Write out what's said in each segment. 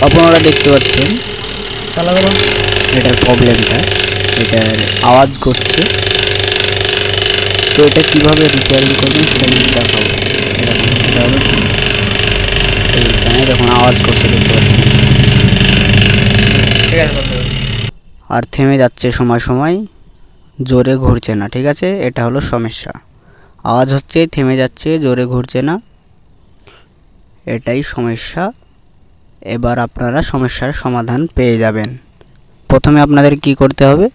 আপনারা দেখতে পাচ্ছেন এটার প্রবলেমটা, এটার আওয়াজ করছে। তো এটা কিভাবে রিপেয়ারিং করবেন সেটা কিন্তু দেখাবো। এই ফ্যানে দেখুন আওয়াজ করছে, দেখতে পাচ্ছেন, আর থেমে যাচ্ছে সময় সময়, জোরে ঘুরছে না। ঠিক আছে, এটা হলো সমস্যা। আওয়াজ হচ্ছে, থেমে যাচ্ছে, জোরে ঘুরছে না, এটাই সমস্যা। এবার আপনারা সমস্যার সমাধান পেয়ে যাবেন। প্রথমে আপনাদের কি করতে হবে,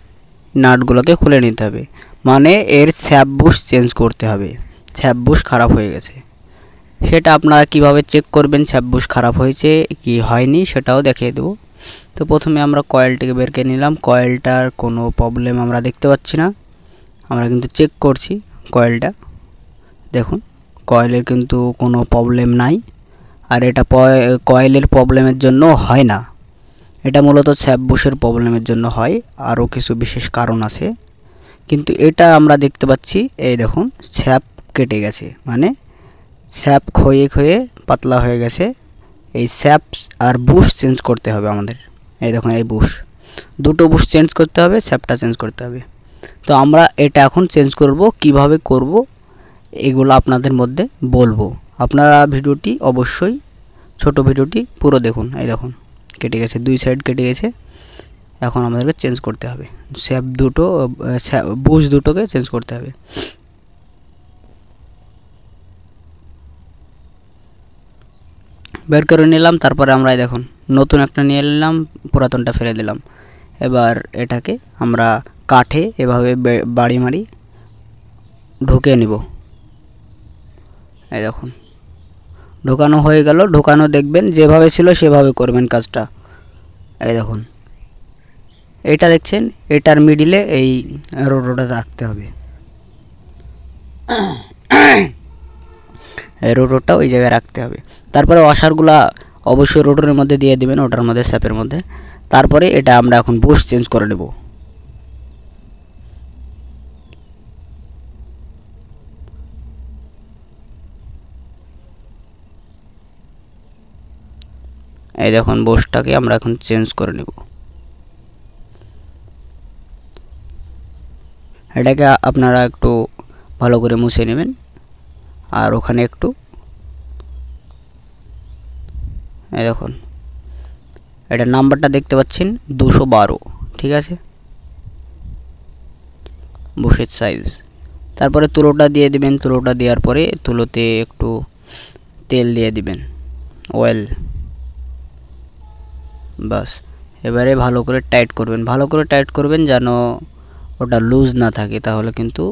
নাটগুলোকে খুলে নিতে হবে, মানে এর স্যাপ বুশ চেঞ্জ করতে হবে। স্যাপ বুশ খারাপ হয়ে গেছে, সেটা আপনারা কিভাবে চেক করবেন স্যাপ বুশ খারাপ হয়েছে কি হয়নি সেটাও দেখিয়ে দেবো। তো প্রথমে আমরা কয়েলটিকে বের করে নিলাম। কয়েলটার কোনো প্রবলেম আমরা দেখতে পাচ্ছি না, আমরা কিন্তু চেক করছি কয়েলটা। দেখুন কয়েলের কিন্তু কোনো প্রবলেম নাই, আর এটা কয়েলের প্রবলেমের জন্য হয় না, এটা মূলত স্যাপ বুশের প্রবলেমের জন্য হয়। আরও কিছু বিশেষ কারণ আছে, কিন্তু এটা আমরা দেখতে পাচ্ছি। এই দেখুন স্যাপ কেটে গেছে, মানে স্যাপ ক্ষয়ে ক্ষয়ে পাতলা হয়ে গেছে। এই স্যাপ আর বুশ চেঞ্জ করতে হবে আমাদের। এই দেখুন এই বুশ, দুটো বুশ চেঞ্জ করতে হবে, স্যাপটা চেঞ্জ করতে হবে। তো আমরা এটা এখন চেঞ্জ করব, কিভাবে করব এগুলো আপনাদের মধ্যে বলবো। আপনারা ভিডিওটি অবশ্যই, ছোট ভিডিওটি পুরো দেখুন। এই দেখুন কেটে গেছে, দুই সাইড কেটে গেছে। এখন আমাদেরকে চেঞ্জ করতে হবে, স্যাপ দুটো, বুশ দুটোকে চেঞ্জ করতে হবে। বের করে নিলাম, তারপরে আমরা দেখুন নতুন একটা নিয়ে নিলাম, পুরাতনটা ফেলে দিলাম। এবার এটাকে আমরা কাঠে এভাবে বাড়ি মারি ঢুকে নিব। এই দেখুন ঢোকানো হয়ে গেল। ঢোকানো দেখবেন যেভাবে ছিল সেভাবে করবেন কাজটা। এই দেখুন এটা দেখছেন, এটার মিডিলে এই রোটোটা রাখতে হবে, এই রোটোটা ওই জায়গায় রাখতে হবে। তারপরে ওয়াশারগুলা অবশ্যই রোটরের মধ্যে দিয়ে দিবেন, ওটার মধ্যে স্যাপের মধ্যে। তারপরে এটা আমরা এখন বুশ চেঞ্জ করে নেব। এই দেখুন বুশটাকে আমরা এখন চেঞ্জ করে নেব। এটাকে আপনারা একটু ভালো করে মুছে নেবেন, আর ওখানে একটু, এই দেখুন এটার নাম্বারটা দেখতে পাচ্ছেন 212, ঠিক আছে, বুশের সাইজ। তারপরে তুলোটা দিয়ে দিবেন, তুলোটা দেওয়ার পরে তুলোতে একটু তেল দিয়ে দিবেন, অয়েল, বাস। এবারে ভালো করে টাইট করবেন, ভালো করে টাইট করবেন যেন ওটা লুজ না থাকে, তাহলে কিন্তু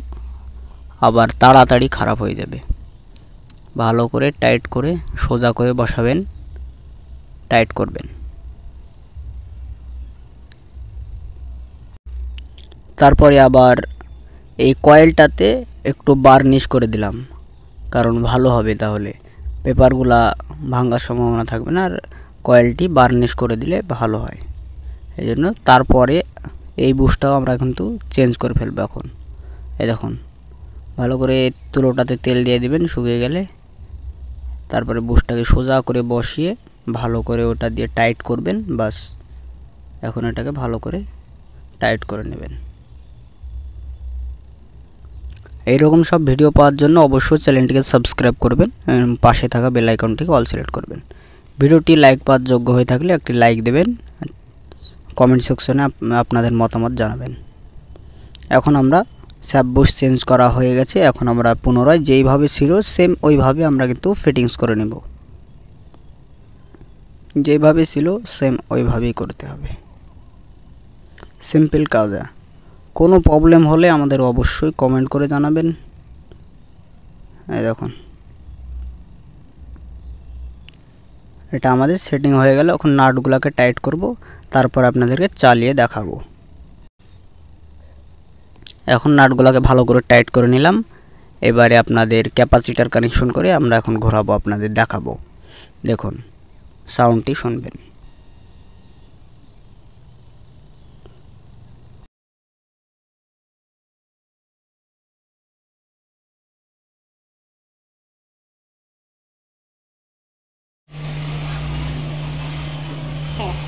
আবার তাড়াতাড়ি খারাপ হয়ে যাবে। ভালো করে টাইট করে সোজা করে বসাবেন, টাইট করবেন। তারপরে আবার এই কয়েলটাতে একটু বার্নিশ করে দিলাম, কারণ ভালো হবে, তাহলে পেপারগুলা ভাঙার সম্ভাবনা থাকবে না, আর কয়েলটি বার্নিশ করে দিলে ভালো হয়। এই জন্য তারপরে এই বুশটাও আমরা কিন্তু চেঞ্জ করে ফেলবো এখন। এই দেখুন ভালো করে তুলোটাতে তেল দিয়ে দিবেন শুকিয়ে গেলে। তারপরে বুশটাকে সোজা করে বসিয়ে ভালো করে ওটা দিয়ে টাইট করবেন, বাস। এখন এটাকে ভালো করে টাইট করে নেবেন। এইরকম সব ভিডিও পাওয়ার জন্য অবশ্যই চ্যানেলটিকে সাবস্ক্রাইব করবেন, পাশে থাকা বেল আইকনটিকে অল সিলেক্ট করবেন। ভিডিওটি লাইক পাওয়ার যোগ্য হয়ে থাকলে একটি লাইক দেবেন, কমেন্ট সেকশনে আপনাদের মতামত জানাবেন। এখন আমরা স্যাপ বুশ চেঞ্জ করা হয়ে গেছে, এখন আমরা পুনরায় যেইভাবে ছিল সেম ওইভাবে আমরা কিন্তু ফিটিংস করে নেব। যেভাবে ছিল সেম ওইভাবেই করতে হবে, সিম্পল কাজ। কোনো প্রবলেম হলে আমাদের অবশ্যই কমেন্ট করে জানাবেন। এই দেখুন এটা আমাদের সেটিং হয়ে গেল। এখন নাটগুলোকে টাইট করব, তারপর আপনাদেরকে চালিয়ে দেখাবো। এখন নাটগুলোকে ভালো করে টাইট করে নিলাম। এবারে আপনাদের ক্যাপাসিটার কানেকশন করে আমরা এখন ঘোরাবো, আপনাদের দেখাবো। দেখুন সাউন্ডটি শুনবেন। হ্যাঁ।